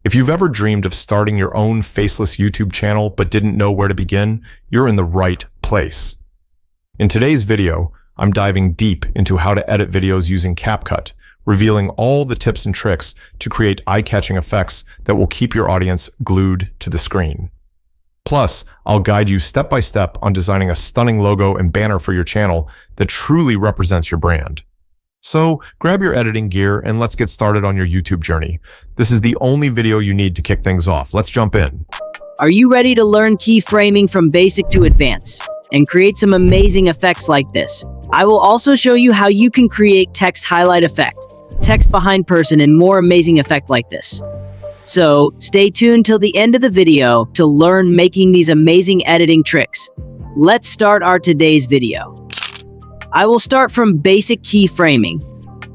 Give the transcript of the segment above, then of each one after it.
If you've ever dreamed of starting your own faceless YouTube channel but didn't know where to begin, you're in the right place. In today's video, I'm diving deep into how to edit videos using CapCut, revealing all the tips and tricks to create eye-catching effects that will keep your audience glued to the screen. Plus, I'll guide you step by step on designing a stunning logo and banner for your channel that truly represents your brand. So grab your editing gear and let's get started on your YouTube journey. This is the only video you need to kick things off. Let's jump in. Are you ready to learn keyframing from basic to advanced and create some amazing effects like this? I will also show you how you can create text highlight effect, text behind person, and more amazing effect like this. So stay tuned till the end of the video to learn making these amazing editing tricks. Let's start our today's video. I will start from basic keyframing.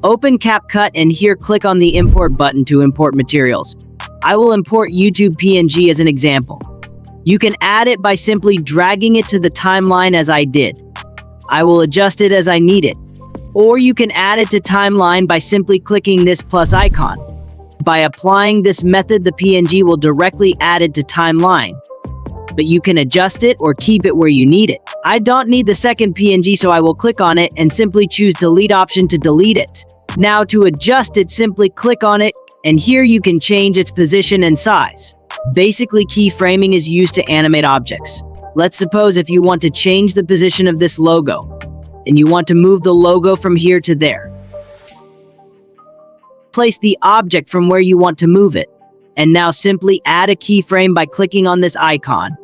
Open CapCut and here click on the import button to import materials. I will import YouTube PNG as an example. You can add it by simply dragging it to the timeline as I did. I will adjust it as I need it. Or you can add it to timeline by simply clicking this plus icon. By applying this method, the PNG will directly add it to timeline. But you can adjust it or keep it where you need it. I don't need the second PNG, so I will click on it and simply choose delete option to delete it. Now to adjust it, simply click on it, and here you can change its position and size. Basically, keyframing is used to animate objects. Let's suppose if you want to change the position of this logo, and you want to move the logo from here to there. Place the object from where you want to move it, and now simply add a keyframe by clicking on this icon.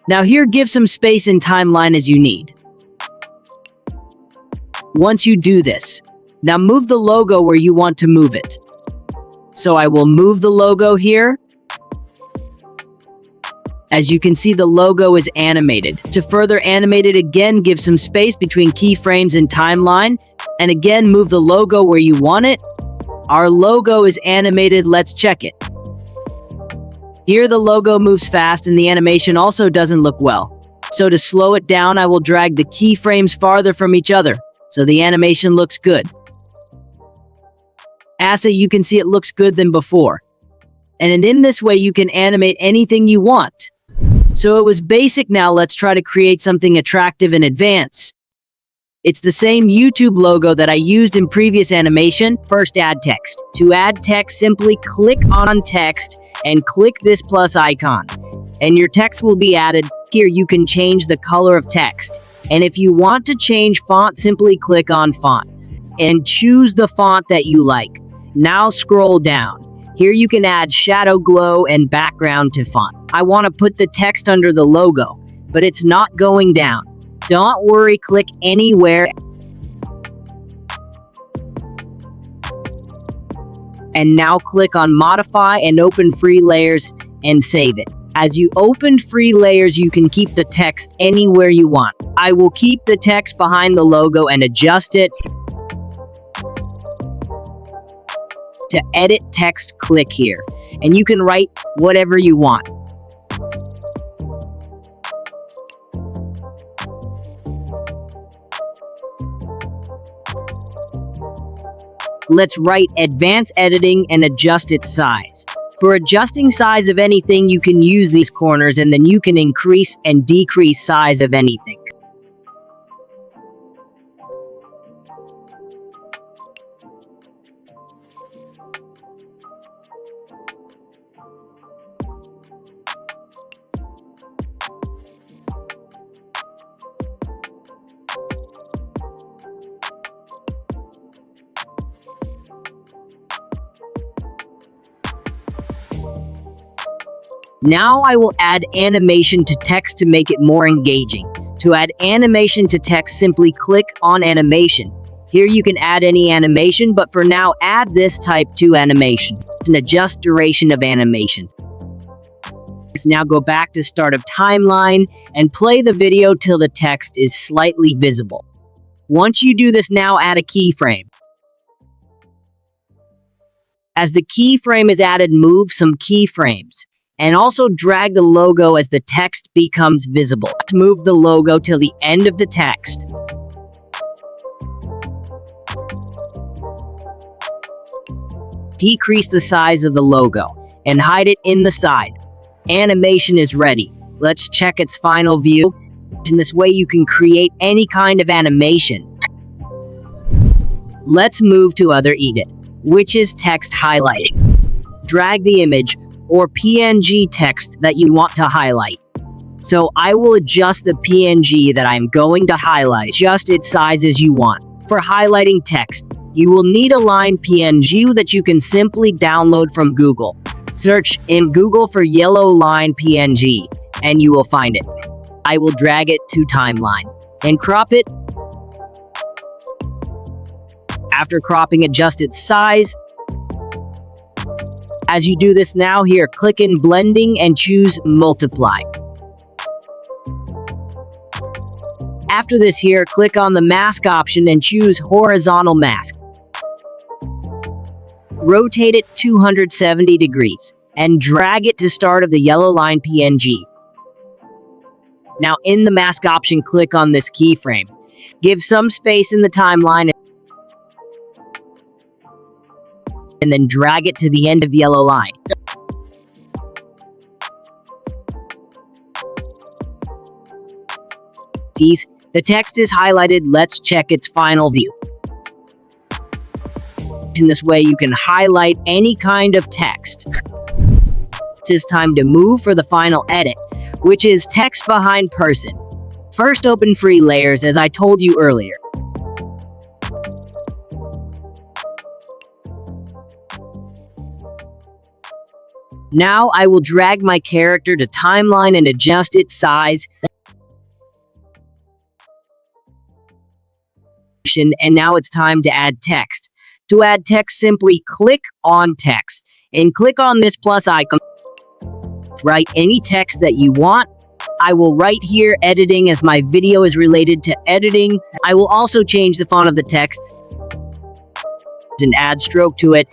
Now here, give some space in timeline as you need. Once you do this, now move the logo where you want to move it. So I will move the logo here. As you can see, the logo is animated. To further animate it again, give some space between keyframes and timeline, and again move the logo where you want it. Our logo is animated, let's check it. Here the logo moves fast and the animation also doesn't look well. So to slow it down, I will drag the keyframes farther from each other, so the animation looks good. As you can see, it looks good than before. And in this way you can animate anything you want. So it was basic, now let's try to create something attractive and advanced. It's the same YouTube logo that I used in previous animation. First, add text. To add text, simply click on text and click this plus icon. And your text will be added. Here you can change the color of text. And if you want to change font, simply click on font and choose the font that you like. Now scroll down. Here you can add shadow, glow, and background to font. I want to put the text under the logo, but it's not going down. Don't worry, click anywhere. And now click on modify and open free layers and save it. As you opened free layers, you can keep the text anywhere you want. I will keep the text behind the logo and adjust it. To edit text, click here, and you can write whatever you want. Let's write advanced editing and adjust its size. For adjusting size of anything, you can use these corners and then you can increase and decrease size of anything. Now I will add animation to text to make it more engaging. To add animation to text, simply click on animation. Here you can add any animation, but for now, add this type 2 animation and adjust duration of animation. Now go back to start of timeline and play the video till the text is slightly visible. Once you do this, now add a keyframe. As the keyframe is added, move some keyframes. And also drag the logo as the text becomes visible. Move the logo till the end of the text. decrease the size of the logo, and hide it in the side. Animation is ready. Let's check its final view. In this way, you can create any kind of animation. Let's move to other edit, which is text highlighting. Drag the image or PNG text that you want to highlight. So I will adjust the PNG that I'm going to highlight, adjust its size as you want. For highlighting text, you will need a line PNG that you can simply download from Google. Search in Google for yellow line PNG, and you will find it. I will drag it to timeline and crop it. After cropping, adjust its size. As you do this now here, click in blending and choose multiply. After this here, click on the mask option and choose horizontal mask. Rotate it 270 degrees and drag it to start of the yellow line PNG. Now in the mask option, click on this keyframe. Give some space in the timeline and then drag it to the end of yellow line. The text is highlighted. Let's check its final view. In this way, you can highlight any kind of text. It is time to move for the final edit, which is text behind person. First, open free layers as I told you earlier. Now I will drag my character to timeline and adjust its size. And now it's time to add text. To add text, simply click on text and click on this plus icon. Write any text that you want. I will write here editing as my video is related to editing. I will also change the font of the text and add stroke to it.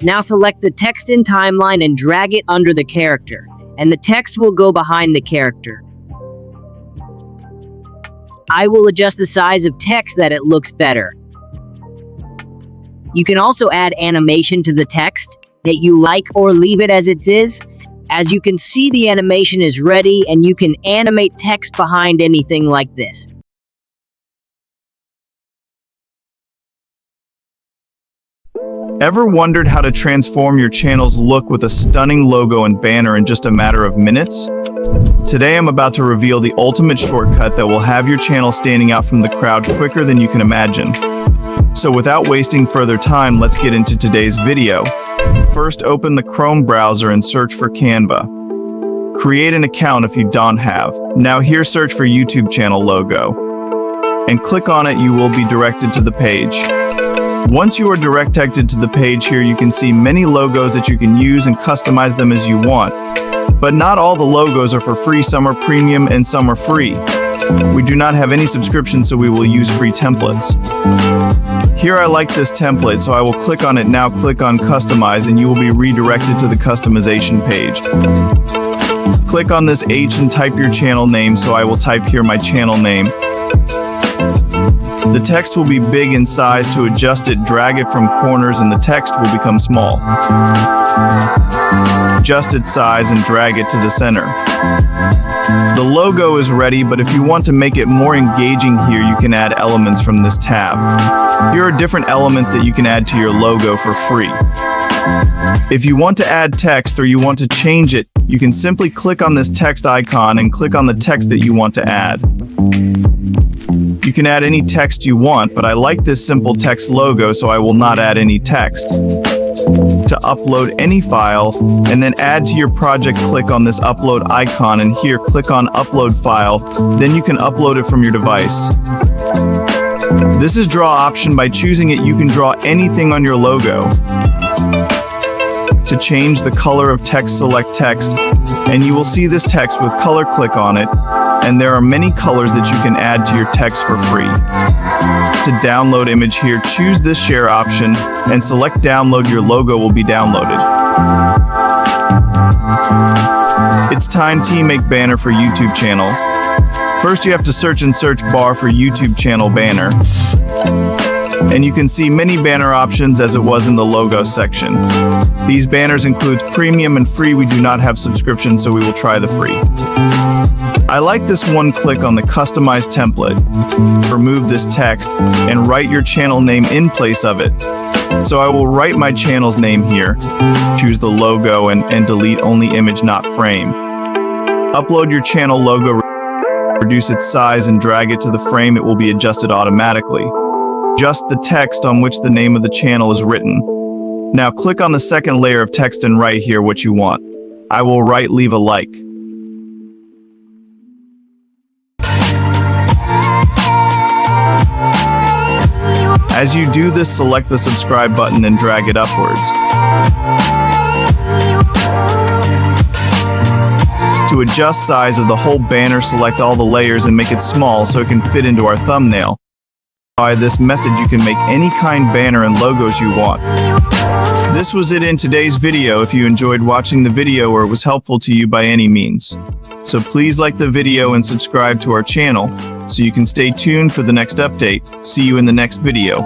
Now select the text in timeline and drag it under the character, and the text will go behind the character. I will adjust the size of text that it looks better. You can also add animation to the text that you like or leave it as it is. As you can see, the animation is ready and you can animate text behind anything like this. Ever wondered how to transform your channel's look with a stunning logo and banner in just a matter of minutes? Today I'm about to reveal the ultimate shortcut that will have your channel standing out from the crowd quicker than you can imagine. So without wasting further time, let's get into today's video. First, open the Chrome browser and search for Canva. Create an account if you don't have. Now here, search for YouTube channel logo. And click on it, you will be directed to the page. Once you are directed to the page here, you can see many logos that you can use and customize them as you want. But not all the logos are for free, some are premium and some are free. We do not have any subscription, so we will use free templates. Here I like this template, so I will click on it now, click on customize, and you will be redirected to the customization page. Click on this H and type your channel name, so I will type here my channel name. The text will be big in size. To adjust it, drag it from corners and the text will become small. Adjust its size and drag it to the center. The logo is ready, but if you want to make it more engaging here, you can add elements from this tab. Here are different elements that you can add to your logo for free. If you want to add text or you want to change it, you can simply click on this text icon and click on the text that you want to add. You can add any text you want, but I like this simple text logo, so I will not add any text. To upload any file and then add to your project, click on this upload icon and here click on upload file, then you can upload it from your device. This is draw option. By choosing it, you can draw anything on your logo. To change the color of text, select text, and you will see this text with color. Click on it, and there are many colors that you can add to your text for free. To download image here, choose this share option and select download. Your logo will be downloaded. It's time to make banner for YouTube channel. First, you have to search in search bar for YouTube channel banner. And you can see many banner options as it was in the logo section. These banners include premium and free. We do not have subscription, so we will try the free. I like this one. Click on the customize template. Remove this text and write your channel name in place of it. So I will write my channel's name here. Choose the logo and delete only image, not frame. Upload your channel logo, reduce its size and drag it to the frame. It will be adjusted automatically. Adjust the text on which the name of the channel is written. Now click on the second layer of text and write here what you want. I will write leave a like. As you do this, select the subscribe button and drag it upwards. To adjust size of the whole banner, select all the layers and make it small so it can fit into our thumbnail. By this method, you can make any kind banner and logos you want. This was it in today's video. If you enjoyed watching the video or it was helpful to you by any means, so please like the video and subscribe to our channel so you can stay tuned for the next update. See you in the next video.